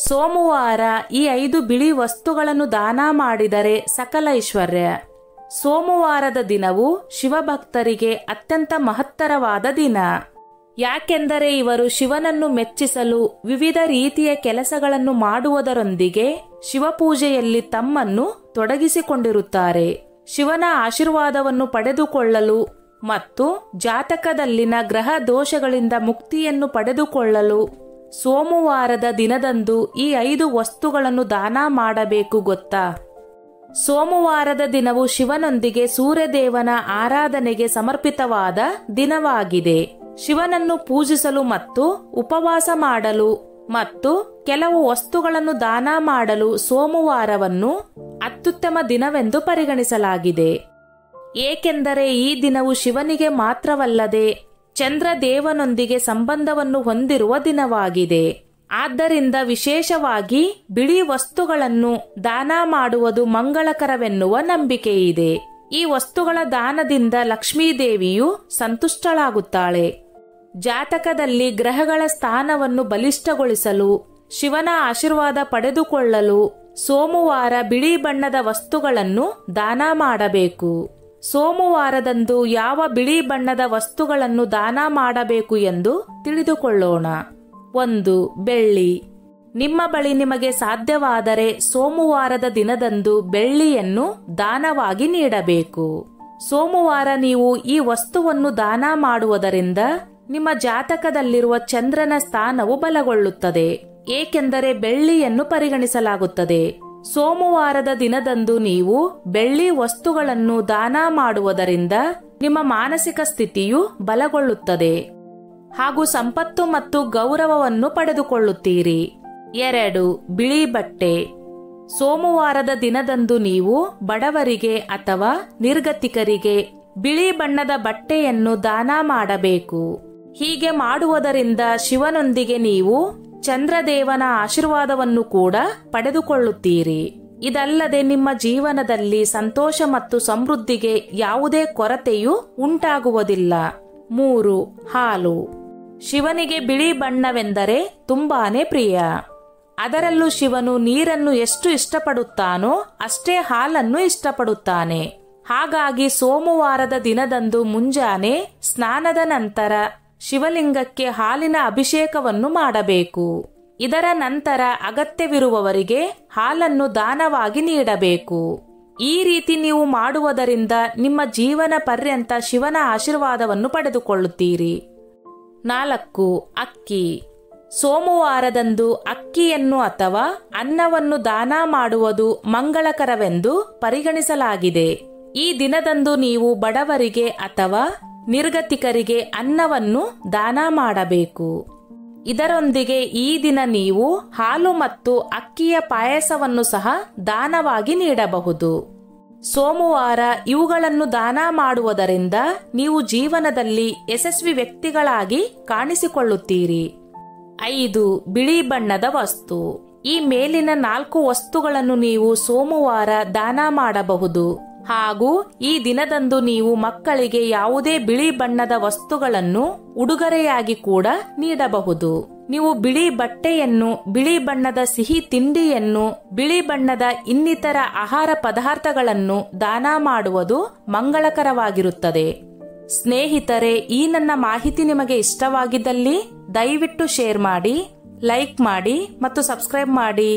ಸೋಮವಾರ ಈ 5 ಬಿಳಿ ವಸ್ತುಗಳನ್ನು ದಾನ ಮಾಡಿದರೆ ಸಕಲ ಐಶ್ವರ್ಯ. ಸೋಮವಾರದ ದಿನವು ಶಿವಭಕ್ತರಿಗೆ ಅತ್ಯಂತ ಮಹತ್ತರವಾದ ದಿನ. ಯಾಕೆಂದರೆ ಇವರು ಶಿವನನ್ನು ಮೆಚ್ಚಿಸಲು ವಿವಿಧ ರೀತಿಯ ಕೆಲಸಗಳನ್ನು ಮಾಡುವುದರೊಂದಿಗೆ ಶಿವಪೂಜೆಯಲ್ಲಿ ತಮ್ಮನ್ನು ತೊಡಗಿಸಿಕೊಂಡಿರುತ್ತಾರೆ. ಶಿವನ ಆಶೀರ್ವಾದವನ್ನು ಪಡೆದುಕೊಳ್ಳಲು ಮತ್ತು ಜಾತಕದಲ್ಲಿನ ಗ್ರಹ ದೋಷಗಳಿಂದ ಮುಕ್ತಿಯನ್ನು ಪಡೆದುಕೊಳ್ಳಲು ಸೋಮವಾರದ ದಿನದಂದು ಈ 5 ವಸ್ತುಗಳನ್ನು ದಾನ ಮಾಡಬೇಕು ಗೊತ್ತಾ? ಸೋಮವಾರದ ದಿನವು ಶಿವನೊಂದಿಗೆ ಸೂರ್ಯದೇವನ ಆರಾಧನೆಗೆ ಸಮರ್ಪಿತವಾದ ದಿನವಾಗಿದೆ. ಶಿವನನ್ನು ಪೂಜಿಸಲು ಮತ್ತು ಉಪವಾಸ ಮಾಡಲು ಮತ್ತು ಕೆಲವು ವಸ್ತುಗಳನ್ನು ದಾನ ಮಾಡಲು ಸೋಮವಾರವನ್ನು ಅತ್ಯುತ್ತಮ ದಿನವೆಂದು ಪರಿಗಣಿಸಲಾಗಿದೆ. ಏಕೆಂದರೆ ಈ ದಿನವು ಶಿವನಿಗೆ ಮಾತ್ರವಲ್ಲದೆ ಚಂದ್ರದೇವನೊಂದಿಗೆ ಸಂಬಂಧವನ್ನು ಹೊಂದಿರುವ ದಿನವಾಗಿದೆ. ಆದ್ದರಿಂದ ವಿಶೇಷವಾಗಿ ಬಿಳಿ ವಸ್ತುಗಳನ್ನು ದಾನ ಮಾಡುವುದು ಮಂಗಳಕರವೆನ್ನುವ ನಂಬಿಕೆಯಿದೆ. ಈ ವಸ್ತುಗಳ ದಾನದಿಂದ ಲಕ್ಷ್ಮೀದೇವಿಯು ಸಂತುಷ್ಟಳಾಗುತ್ತಾಳೆ. ಜಾತಕದಲ್ಲಿ ಗ್ರಹಗಳ ಸ್ಥಾನವನ್ನು ಬಲಿಷ್ಠಗೊಳಿಸಲು ಶಿವನ ಆಶೀರ್ವಾದ ಪಡೆದುಕೊಳ್ಳಲು ಸೋಮವಾರ ಬಿಳಿ ಬಣ್ಣದ ವಸ್ತುಗಳನ್ನು ದಾನ ಮಾಡಬೇಕು. ಸೋಮವಾರದಂದು ಯಾವ ಬಿಳಿ ಬಣ್ಣದ ವಸ್ತುಗಳನ್ನು ದಾನ ಮಾಡಬೇಕು ಎಂದು ತಿಳಿದುಕೊಳ್ಳೋಣ. 1. ಬೆಳ್ಳಿ. ನಿಮ್ಮ ಬಳಿ ನಿಮಗೆ ಸಾಧ್ಯವಾದರೆ ಸೋಮವಾರದ ದಿನದಂದು ಬೆಳ್ಳಿಯನ್ನು ದಾನವಾಗಿ ನೀಡಬೇಕು. ಸೋಮವಾರ ನೀವು ಈ ವಸ್ತುವನ್ನು ದಾನ ಮಾಡುವುದರಿಂದ ನಿಮ್ಮ ಜಾತಕದಲ್ಲಿರುವ ಚಂದ್ರನ ಸ್ಥಾನವು ಬಲಗೊಳ್ಳುತ್ತದೆ. ಏಕೆಂದರೆ ಬೆಳ್ಳಿಯನ್ನು ಪರಿಗಣಿಸಲಾಗುತ್ತದೆ. ಸೋಮವಾರದ ದಿನದಂದು ನೀವು ಬೆಳ್ಳಿ ವಸ್ತುಗಳನ್ನು ದಾನ ಮಾಡುವುದರಿಂದ ನಿಮ್ಮ ಮಾನಸಿಕ ಸ್ಥಿತಿಯು ಬಲಗೊಳ್ಳುತ್ತದೆ ಹಾಗೂ ಸಂಪತ್ತು ಮತ್ತು ಗೌರವವನ್ನು ಪಡೆದುಕೊಳ್ಳುತ್ತೀರಿ. 2. ಬಿಳಿ ಬಟ್ಟೆ. ಸೋಮವಾರದ ದಿನದಂದು ನೀವು ಬಡವರಿಗೆ ಅಥವಾ ನಿರ್ಗತಿಕರಿಗೆ ಬಿಳಿ ಬಣ್ಣದ ಬಟ್ಟೆಯನ್ನು ದಾನ ಮಾಡಬೇಕು. ಹೀಗೆ ಮಾಡುವುದರಿಂದ ಶಿವನೊಂದಿಗೆ ನೀವು ಚಂದ್ರದೇವನ ಆಶೀರ್ವಾದವನ್ನು ಕೂಡ ಪಡೆದುಕೊಳ್ಳುತ್ತೀರಿ. ಇದಲ್ಲದೆ ನಿಮ್ಮ ಜೀವನದಲ್ಲಿ ಸಂತೋಷ ಮತ್ತು ಸಮೃದ್ಧಿಗೆ ಯಾವುದೇ ಕೊರತೆಯೂ ಉಂಟಾಗುವುದಿಲ್ಲ. 3. ಹಾಲು. ಶಿವನಿಗೆ ಬಿಳಿ ಬಣ್ಣವೆಂದರೆ ತುಂಬಾನೇ ಪ್ರಿಯ. ಅದರಲ್ಲೂ ಶಿವನು ನೀರನ್ನು ಎಷ್ಟು ಇಷ್ಟಪಡುತ್ತಾನೋ ಅಷ್ಟೇ ಹಾಲನ್ನು ಇಷ್ಟಪಡುತ್ತಾನೆ. ಹಾಗಾಗಿ ಸೋಮವಾರದ ದಿನದಂದು ಮುಂಜಾನೆ ಸ್ನಾನದ ನಂತರ ಶಿವಲಿಂಗಕ್ಕೆ ಹಾಲಿನ ಅಭಿಷೇಕವನ್ನು ಮಾಡಬೇಕು. ಇದರ ನಂತರ ಅಗತ್ಯವಿರುವವರಿಗೆ ಹಾಲನ್ನು ದಾನವಾಗಿ ನೀಡಬೇಕು. ಈ ರೀತಿ ನೀವು ಮಾಡುವುದರಿಂದ ನಿಮ್ಮ ಜೀವನ ಪರ್ಯಂತ ಶಿವನ ಆಶೀರ್ವಾದವನ್ನು ಪಡೆದುಕೊಳ್ಳುತ್ತೀರಿ. 4. ಅಕ್ಕಿ. ಸೋಮವಾರದಂದು ಅಕ್ಕಿಯನ್ನು ಅಥವಾ ಅನ್ನವನ್ನು ದಾನ ಮಾಡುವುದು ಮಂಗಳಕರವೆಂದು ಪರಿಗಣಿಸಲಾಗಿದೆ. ಈ ದಿನದಂದು ನೀವು ಬಡವರಿಗೆ ಅಥವಾ ನಿರ್ಗತಿಕರಿಗೆ ಅನ್ನವನ್ನು ದಾನ ಮಾಡಬೇಕು. ಇದರೊಂದಿಗೆ ಈ ದಿನ ನೀವು ಹಾಲು ಮತ್ತು ಅಕ್ಕಿಯ ಪಾಯಸವನ್ನು ಸಹ ದಾನವಾಗಿ ನೀಡಬಹುದು. ಸೋಮವಾರ ಇವುಗಳನ್ನು ದಾನ ಮಾಡುವುದರಿಂದ ನೀವು ಜೀವನದಲ್ಲಿ ಯಶಸ್ವಿ ವ್ಯಕ್ತಿಗಳಾಗಿ ಕಾಣಿಸಿಕೊಳ್ಳುತ್ತೀರಿ. 5. ಬಿಳಿ ಬಣ್ಣದ ವಸ್ತು. ಈ ಮೇಲಿನ 4 ವಸ್ತುಗಳನ್ನು ನೀವು ಸೋಮವಾರ ದಾನ ಮಾಡಬಹುದು ಹಾಗೂ ಈ ದಿನದಂದು ನೀವು ಮಕ್ಕಳಿಗೆ ಯಾವುದೇ ಬಿಳಿ ಬಣ್ಣದ ವಸ್ತುಗಳನ್ನು ಉಡುಗೊರೆಯಾಗಿ ಕೂಡ ನೀಡಬಹುದು. ನೀವು ಬಿಳಿ ಬಟ್ಟೆಯನ್ನು, ಬಿಳಿ ಬಣ್ಣದ ಸಿಹಿ ತಿಂಡಿಯನ್ನು, ಬಿಳಿ ಬಣ್ಣದ ಇನ್ನಿತರ ಆಹಾರ ಪದಾರ್ಥಗಳನ್ನು ದಾನ ಮಾಡುವುದು ಮಂಗಳಕರವಾಗಿರುತ್ತದೆ. ಸ್ನೇಹಿತರೆ, ಈ ನನ್ನ ಮಾಹಿತಿ ನಿಮಗೆ ಇಷ್ಟವಾಗಿದ್ದಲ್ಲಿ ದಯವಿಟ್ಟು ಶೇರ್ ಮಾಡಿ, ಲೈಕ್ ಮಾಡಿ ಮತ್ತು ಸಬ್ಸ್ಕ್ರೈಬ್ ಮಾಡಿ.